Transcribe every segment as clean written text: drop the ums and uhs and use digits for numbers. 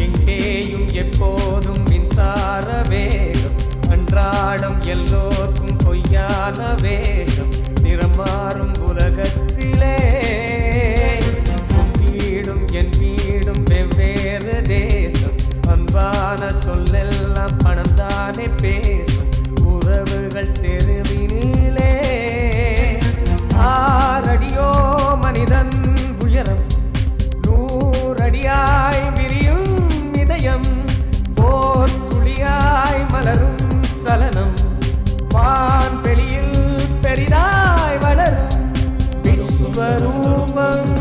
எங்கேயும் எப்போதும் மின்சார வேகம், அன்றாடம் எல்லோருக்கும் பொய்யான வேகம், நிறம் மாறும் உலகத்திலே வீடும் என் வீடும் வெவ்வேறு தேசம், அன்பான சொல்லெல்லாம் பணம் தானே பேசும், உறவுகள் தெருவினிலே ஆறடியோ மனிதன் உயரம், நூறடியாய் விரியும் இதயம், போர் துளியாய் மலரும் சலனம், வான்வெளியில் பெரிதாய் வளரும் விஸ்வரூபம்,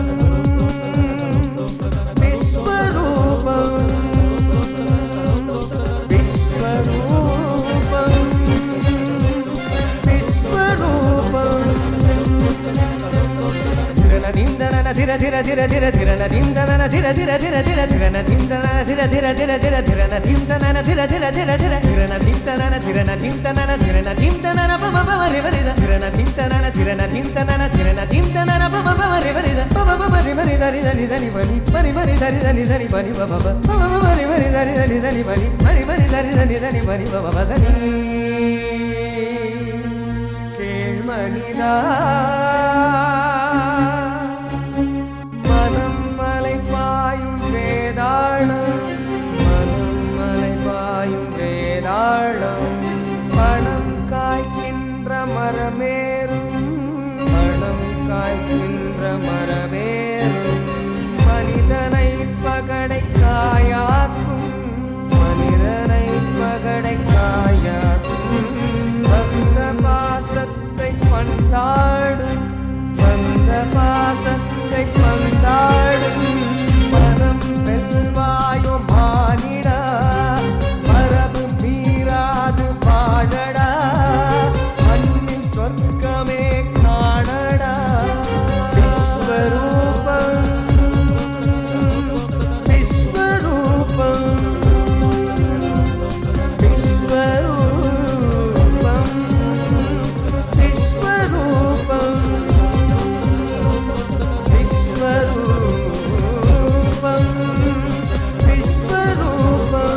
விஸ்வரூபம், விஸ்வரூபம், விஸ்வரூபம். திரநதிந்தன திர திர திர திர திரநதிந்தன திர திர திர திர திரநதிந்தன திர திர திர திர திரநதிந்தன திர திர திர திர திரநதிந்தன திரநதிந்தன திரநதிந்தன பமபமரி வரித திரநதிந்தன திரநதிந்தன திரநதிந்தன பமபமரி வரித பமபமரி மரி தரி தரி தரி பனி மரி மரி தரி தரி தரி பனி பமப பமபமரி மரி தரி தரி தரி பனி மரி மரி தரி தரி தரி பனி பமப சனி கேள்மனிதா பணம் காய்க்கின்ற மரமேறும், பணம் காய்க்கின்ற மரமேறும், மனிதனை பகடை காயாக்கும், மனிதனை பகடை காயாக்கும், வந்த பாசத்தை பந்தாடும், வந்த பாசத்தை பந்தாடும், மனம் வெல்வாயோ மானிடா, மரபு மீறாது வாழடா, மண்ணின் சொர்க்கமே காணடா, விஸ்வரூபம், விஸ்வரூபம், விஸ்வரூபம், விஸ்வரூபம், விஸ்வரூபம், விஸ்வரூபம்.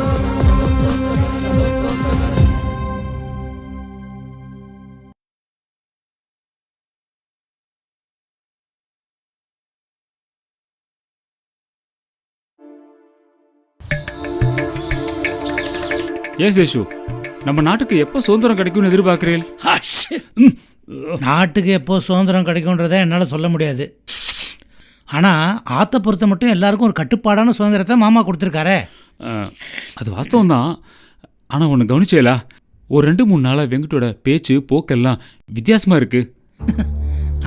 ஏன் சேஷு, நம்ம நாட்டுக்கு எப்போ சுதந்திரம் கிடைக்கும்னு எதிர்பார்க்கிறேன்? நாட்டுக்கு எப்போ சுதந்திரம் கிடைக்கும்ன்றதை என்னால் சொல்ல முடியாது. ஆனால் ஆற்ற பொறுத்த மட்டும் எல்லாருக்கும் ஒரு கட்டுப்பாடான சுதந்திரத்தை மாமா கொடுத்துருக்காரே. அது வாஸ்தவம் தான். ஆனால் ஒன்று கவனிச்சேலா, ஒரு 2-3 நாளாக வெங்கட்டோட பேச்சு போக்கெல்லாம் வித்தியாசமாக இருக்குது.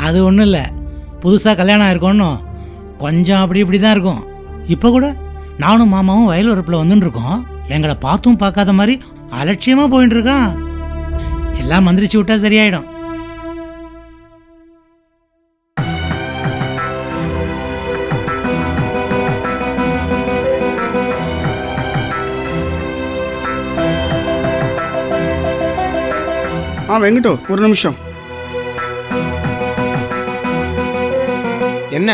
அது ஒன்றும் இல்லை, புதுசாக கல்யாணம் ஆயிருக்கோன்னு கொஞ்சம் அப்படி இப்படி தான் இருக்கும். இப்போ கூட நானும் மாமாவும் வயல் வரப்பில் வந்துன்னு இருக்கோம். எங்களை பார்த்தும் பார்க்காத மாதிரி அலட்சியமாக போயின்னு இருக்கான். எல்லாம் மந்திரிச்சு விட்டா சரியாயிடும். வெங்கடோ, ஒரு நிமிஷம். என்ன?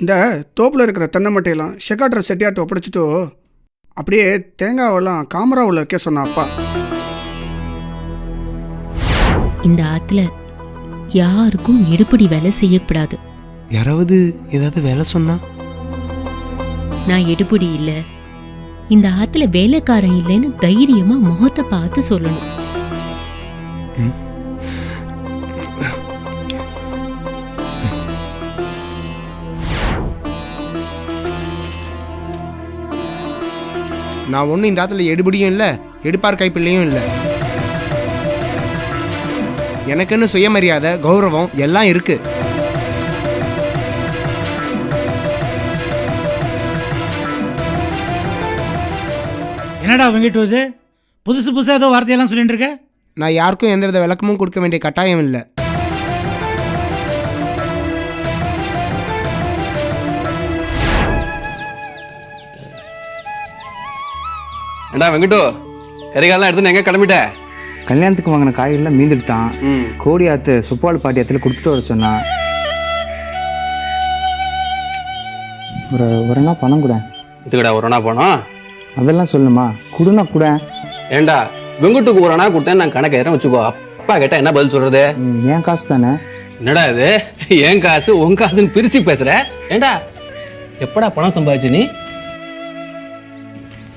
இந்த தோப்பில் இருக்கிற தென்னை மட்டையெல்லாம் ஷெக்காட்டர் செட்டியார்ட்ட ஒப்படைச்சிட்டு அப்படியே தேங்காவெல்லாம் காமராவில் வைக்க சொன்ன அப்பா. இந்த ஆத்துல யாருக்கும் எடுப்படி வேலை செய்யக்கூடாது. யாராவது ஏதாவது வேலை சொன்னா? நான் எடுப்படி இல்லை, இந்த ஆத்துல வேலைக்காரன் இல்லைன்னு தைரியமா முகத்தை பார்த்து சொல்லணும். நான் ஒன்றும் இந்த ஆத்துல எடுபடியும் இல்லை, எடுப்பார் கைப்பிள்ளையும் இல்லை. எனக்குன்னு சுயமரியாதை, கௌரவம் எல்லாம் இருக்கு. என்னடா வெங்கிட்டு இது புதுசு புதுசாக ஏதோ வார்த்தையெல்லாம் சொல்லிட்டு இருக்க? நான் யாருக்கும் எந்தவித விளக்கமும் கொடுக்க வேண்டிய கட்டாயம் இல்லை. ஏண்டா வெங்கட்டு, கறிகாலாம் எடுத்து எங்க கிளம்பிட்ட? கல்யாணத்துக்கு வாங்கின காய்கறிலாம் மீந்துட்டான். கோடி ஆத்து சுப்பாள் பாட்டி ஆத்துல கொடுத்துட்டு வர சொன்னான். ஒரு என்ன பணம் கூட. இதுக்கடா ஒரு அண்ணா போனோம். அதெல்லாம் சொல்லுமா, குடுனா கூட. ஏண்டா வெங்குட்டுக்கு ஒரு அண்ணா கொடுத்தேன் நான் கணக்காயிரம் வச்சுக்கோ. அப்பா கேட்டா என்ன பதில் சொல்றது? என் காசு தானே. என்னடா இது என் காசு உன் காசுன்னு பிரிச்சு பேசுற? ஏண்டா எப்படா பணம் சம்பாதிச்சு நீ?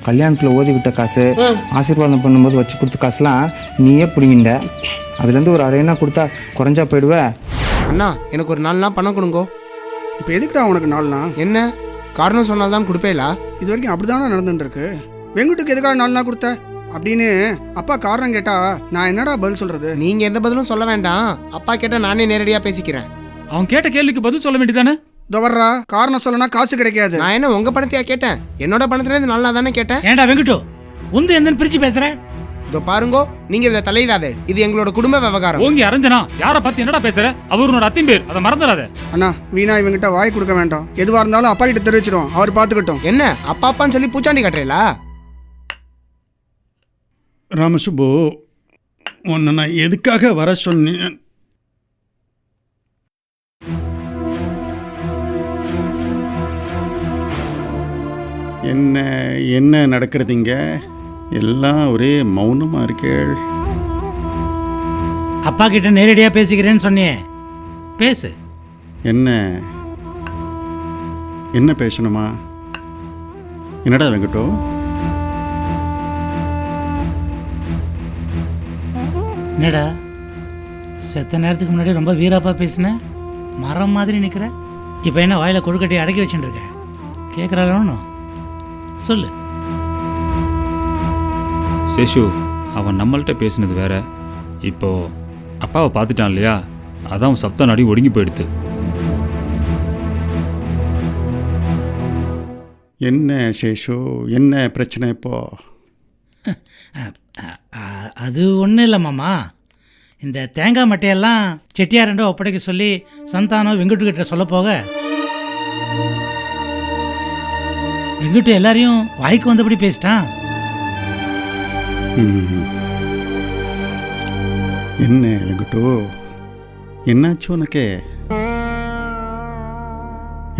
கல்யாணத்துல ஓதி விட்ட காசு, ஆசீர்வாதம் பண்ணும்போது வச்சு கொடுத்த காசுலாம் நீயே பிடிங்கிட்ட. அதுலேருந்து ஒரு அரைனா கொடுத்தா குறைஞ்சா போயிடுவ. அண்ணா எனக்கு ஒரு 4 நாள் பணம் கொடுங்கோ. இப்போ எதுக்குடா உனக்கு 4 நாள்? என்ன காரணம் சொன்னால்தான் கொடுப்பேலா? இது வரைக்கும் அப்படி தானே நடந்துட்டு இருக்கு. வெங்குட்டுக்கு எதுக்காக 4 நாள் கொடுத்த அப்படின்னு அப்பா காரணம் கேட்டா நான் என்னடா பதில் சொல்றது? நீங்க எந்த பதிலும் சொல்ல வேண்டாம். அப்பா கேட்டா நானே நேரடியா பேசிக்கிறேன். அவன் கேட்ட கேள்விக்கு பதில் சொல்ல வேண்டியதானே? தவறா காரணம் சொல்லனா காசு கிடைக்காது. நான் என்ன உங்க பணத்தையா கேட்டேன்? என்னோட பணத்துல நல்லா தானே கேட்டேன். ஏண்டா வெங்கட்டு உந்து எந்தன்னு பிரிச்சு பேசுற? இதோ பாருங்கோ, நீங்க இதுல தலையிடாதே. இது எங்களோட குடும்ப விவகாரம். ஓங்கி அரஞ்சனா யாரை பார்த்து என்னடா பேசுற? அவரோட அத்தின் பேர், அதை மறந்துடாத. அண்ணா வீணா இவங்கிட்ட வாய் கொடுக்க வேண்டாம். எதுவா இருந்தாலும் அப்பா கிட்ட தெரிவிச்சிடும், அவர் பார்த்துக்கிட்டோம். என்ன அப்பா அப்பான்னு சொல்லி பூச்சாண்டி கட்டுறீங்களா? ராமசுப்பு, உன்னை நான் எதுக்காக வர சொன்னேன்? என்ன என்ன நடக்கிறதுங்க? எல்லாம் ஒரே மௌனமா இருக்கேள். அப்பா கிட்ட நேரடியா பேசிக்கிறேன்னு சொன்னியே, பேசு. என்ன என்ன பேசணுமா? என்னடா வெங்கட்டோ? என்னடா செத்த நேரத்துக்கு முன்னாடி ரொம்ப வீராப்பா பேசின, மரம் மாதிரி நிற்கிற. இப்போ என்ன வாயில கொழுக்கட்டி அடக்கி வச்சுட்டு இருக்க? கேட்குறாளோ சொல்லு. சேஷு, அவன் நம்மள்கிட்ட பேசினது வேற. இப்போ அப்பாவை பார்த்துட்டான் இல்லையா, அதான் அவன் சப்த நாடி ஒடுங்கி போயிடுது. என்ன சேஷு, என்ன பிரச்சனை இப்போ? அது ஒன்றும் இல்லை மாமா. இந்த தேங்காய் மட்டையெல்லாம் செட்டியாரண்டோ ஒப்படைக்க சொல்லி சந்தானம் வெங்கட்டுக்கிட்ட சொல்ல போக, வெங்கட்டு எல்லாரையும் வாய்க்கு வந்தபடி பேசிட்டான். என்ன வெங்கட்டு, என்னாச்சு உனக்கு?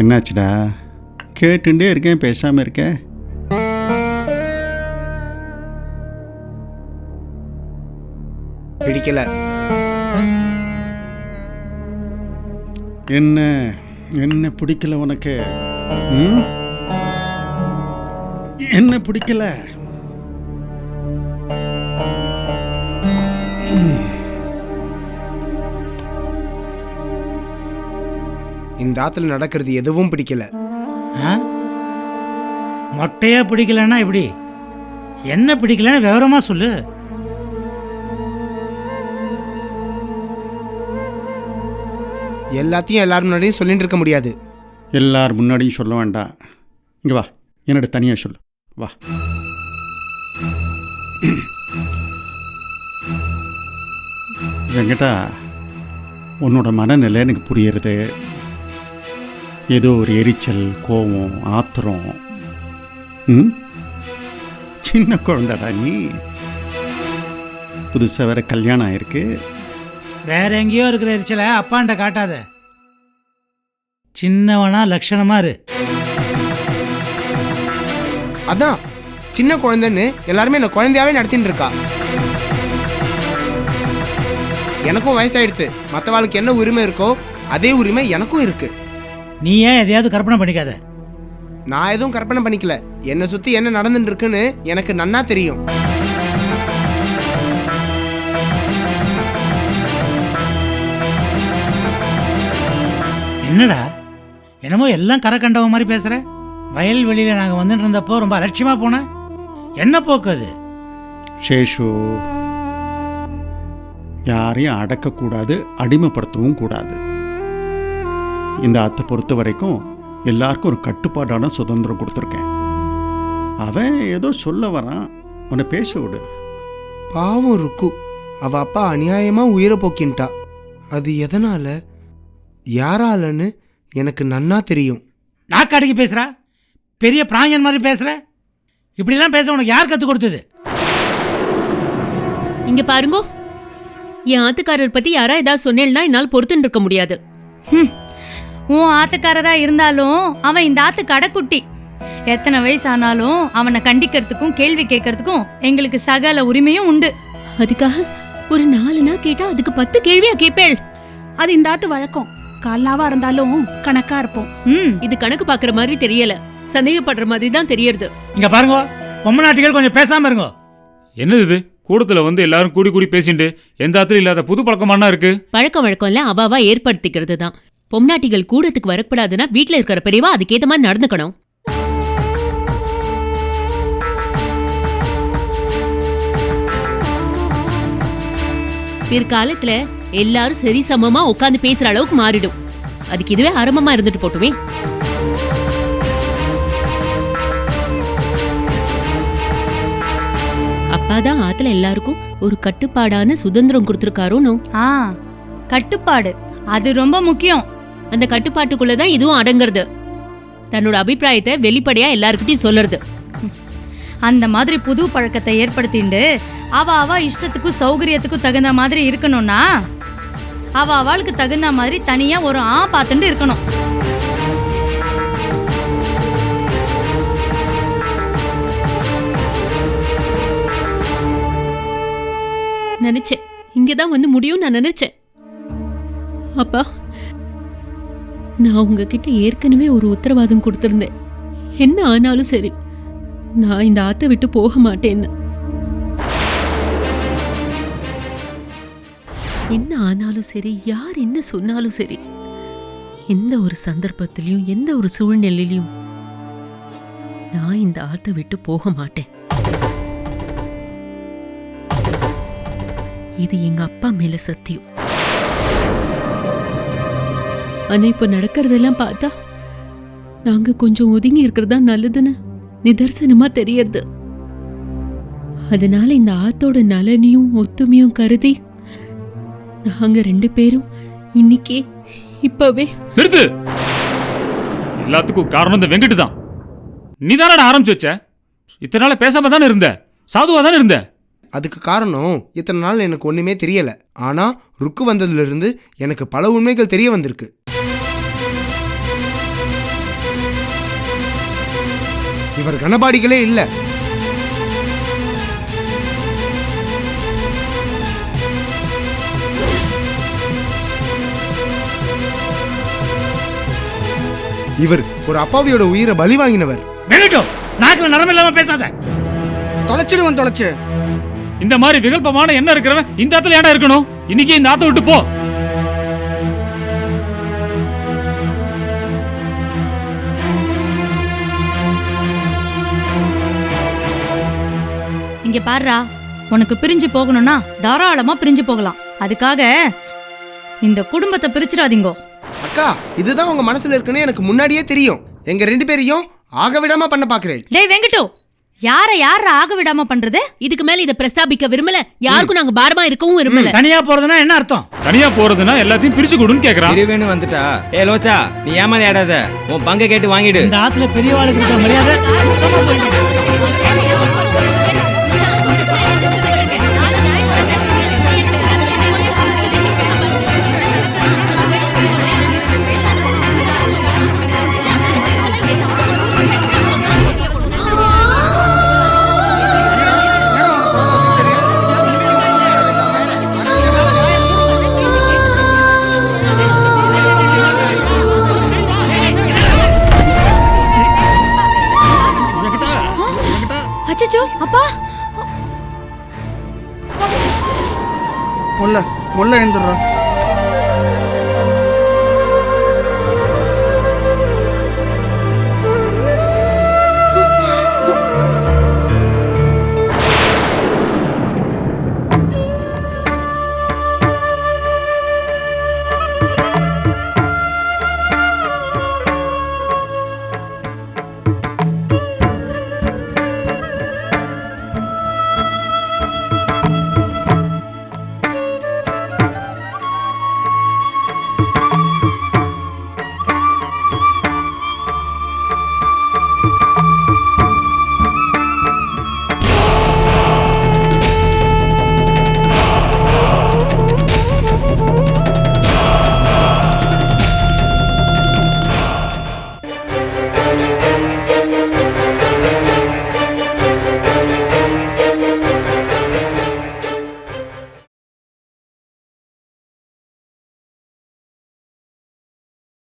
என்னாச்சுடா? கேட்டுட்டே இருக்கேன், பேசாம இருக்கேன். பிடிக்கல. என்ன என்ன பிடிக்கல உனக்கு? என்ன பிடிக்கல? இந்த ஆத்துல நடக்கிறது எதுவும் பிடிக்கல. மொட்டையா பிடிக்கலன்னா எப்படி? என்ன பிடிக்கலன்னு விவரமா சொல்லு. எல்லாத்தையும் எல்லாரும் முன்னாடியும் சொல்லிட்டு இருக்க முடியாது. எல்லார் முன்னாடியும் சொல்ல வேண்டாம். இங்க வா, என்னோட தனியா சொல்லு. வா. வெங்கடா, உன்னோட மனநிலை எனக்கு புரியுறது. ஏதோ ஒரு எரிச்சல், கோபம், ஆத்திரம். சின்ன குழந்தைடா நீ. புதுசாக வேற கல்யாணம் ஆயிருக்கு. வேற எங்கேயோ இருக்கிற எரிச்சலை அப்பான்ட்ட காட்டாத. சின்னவனா லட்சணமா இரு. அதான் சின்ன குழந்தைன்னு எல்லாருமே என்ன குழந்தையாவே நடத்தின்னு இருக்கா. எனக்கும் வயசாயிடுத்து. மற்றவாளுக்கு என்ன உரிமை இருக்கோ அதே உரிமை எனக்கும் இருக்கு. நீ ஏன் எதையாவது கற்பனை பண்ணிக்காத. நான் எதுவும் கற்பனை பண்ணிக்கல. என்னை சுத்தி என்ன நடந்துட்டு இருக்குன்னு எனக்கு நன்னா தெரியும். என்னடா என்னமோ எல்லாம் கரை கண்டவ மாதிரி பேசுற? வயல்வெளியில நாங்க வந்துட்டு இருந்தப்போ ரொம்ப அலட்சியமா போன என்ன போக்கு அது? சேஷு, யாரையும் அடக்கக்கூடாது, அடிமைப்படுத்தவும் கூடாது. இந்த ஆத்தை பொறுத்த வரைக்கும் எல்லாருக்கும் ஒரு கட்டுப்பாடான சுதந்திரம் கொடுத்துருக்கேன். அவன் ஏதோ சொல்ல வரான், அவனை பேச விடு. பாவம் ருக்கு. அவ அப்பா அநியாயமா உயிரை போக்கின்ட்டா. அது எதனால, யாராலன்னு எனக்கு நன்னா தெரியும். நாக்காடிக்கு பேசுறா, பெரிய பிராஞ்சன் மாதிரி பேசுற. இப்படிலாம் பேச உனக்கு யார் கற்றுக் கொடுத்தது? இங்க பாருங்கோ, என் ஆத்துக்காரர் பத்தி யாரா ஏதாவது சொன்னேன்னா என்னால் பொறுத்துன்னு இருக்க முடியாது. உன் ஆத்துக்காரரா இருந்தாலும் அவன் இந்த ஆத்து கடைக்குட்டி. எத்தனை வயசானாலும் அவனை கண்டிக்கிறதுக்கும் கேள்வி கேட்கறதுக்கும் எங்களுக்கு சகல உரிமையும் உண்டு. அதுக்காக ஒரு 4 நாள் கேட்டா அதுக்கு 10 கேள்வியா கேட்பேள்? அது இந்த ஆத்து வழக்கம். காலாவா இருந்தாலும் கணக்கா இருப்போம். இது கணக்கு பாக்குற மாதிரி தெரியல, சந்தேகப்படுற மாதிரி தான் தெரியறது. இங்க பாருங்க, பொம்மநாட்டிகள் கொஞ்சம் பேசாம இருங்க. என்னது இது? கூடத்துல வந்து எல்லாரும் கூடி கூடி பேசிட்டு எந்த ஆத்துல இல்லாத புது பழக்கமானா இருக்கு. பழக்க வழக்கம்ல அவாவா ஏற்படுத்திக்கிறது தான். பொம்நாட்டிகள் கூடத்துக்கு வரக்கூடாதுன்னா வீட்டுல இருக்கிற பெரியவா அதுக்கேத்த மாதிரி நடந்துக்கணும். பிற்காலத்துல எல்லாரும் சரி சமமா உட்காந்து பேசுற அளவுக்கு மாறிடும். அதுக்கு இதுவே ஆரம்பமா இருந்துட்டு போட்டுமே. அப்பாதான் ஆத்துல எல்லாருக்கும் ஒரு கட்டுப்பாடான சுதந்திரம் கொடுத்திருக்காரோனோ. கட்டுப்பாடு அது ரொம்ப முக்கியம். அந்த கட்டுப்பாட்டுக்குள்ளதான் இதுவும் அடங்குறது. தன்னோட அபிப்பிராயத்தை வெளிப்படையா எல்லாருக்கிட்டையும் சொல்லுறது. அந்த மாதிரி புது பழக்கத்தை ஏற்படுத்திண்டு அவ இஷ்டத்துக்கும் சௌகரியத்துக்கும் தகுந்த மாதிரி இருக்கணும்னா அவளுக்கு தகுந்த மாதிரி தனியா ஒரு பார்த்துட்டு இருக்கணும். நினைச்சேன் இங்கதான் வந்து முடியும் நான் நினைச்சேன். அப்பா, நான் உங்ககிட்ட ஏற்கனவே ஒரு உத்தரவாதம் கொடுத்திருந்தேன். என்ன ஆனாலும் சரி நான் இந்த ஆத்தை விட்டு போக மாட்டேன்னு. என்ன ஆனாலும் சரி, யார் என்ன சொன்னாலும் சரி, எந்த ஒரு சந்தர்ப்பத்திலையும் எந்த ஒரு சூழ்நிலையிலையும் நான் இந்த ஆத்தை விட்டு போக மாட்டேன். இது எங்க அப்பா மேல சத்தியம். ஆனா இப்ப நடக்கிறதெல்லாம் பார்த்தா நாங்க கொஞ்சம் ஒதுங்கி இருக்கிறதா நல்லதுன்னு நிதர்சனமா தெரியறது. அதனால இந்த ஆத்தோட நலனையும் ஒத்துமையும் கருதி நாங்க 2 பேரும் இன்னைக்கே இப்பவே நிறுத்து. எல்லாத்துக்கும் காரணம் இந்த வெங்கட் தான். நீ தானடா ஆரம்பிச்சு வச்ச. இத்தனை நாள பேசாம தானே இருந்த, சாதுவா தானே இருந்த. அதுக்கு காரணம் இத்தனை நாள் எனக்கு ஒண்ணுமே தெரியல. ஆனா ருக்கு வந்ததுல இருந்து எனக்கு பல உண்மைகள் தெரிய வந்திருக்கு. இவர் கனபாடிகளே இல்ல. இவர் ஒரு அப்பாவியோட உயிரை பலி வாங்கினவர். நாக்குல நரம் இல்லாம பேசாத. தொலைச்சிடுவன் தொலைச்சு. இந்த மாதிரி விகல்பமான என்ன இருக்கிறவன் இந்த ஆத்துல ஏடா இருக்கணும்? இன்னைக்கு இந்த ஆத்த விட்டு போ. இங்க பாருடா, உனக்கு பிரிஞ்சு போகணும்னா தாராளமா பிரிஞ்சு போகலாம். அதுக்காக இந்த குடும்பத்தை பிரிச்சிடாதீங்கோ. அக்கா, இதுதான் உங்க மனசுல இருக்குன்னு எனக்கு முன்னாடியே தெரியும். எங்க 2 பேரையும் ஆக விடாம பண்ண பாக்குறேன். டேய் வெங்கட்டு, யார ஆக விடாம பண்றது? இதுக்கு மேல இத பிரஸ்தாபிக்க விரும்பல. யாருக்கும் நாங்க பாரமா இருக்கவும் விரும்பல. தனியா போறதுன்னா என்ன அர்த்தம்? தனியா போறதுன்னா எல்லாத்தையும் பிரிச்சு கொடுன்னு கேக்குறான். இருவேன்னு வந்துட்டா. லோச்சா, நீ ஏமாதி ஆடாத. உன் பங்கை கேட்டு வாங்கிடு. இந்த ஆத்துல பெரியவாளுக்கு இருக்க மரியாதை சுத்தமா போயிடுது. அப்பா, முல்ல எழுந்துடுறா.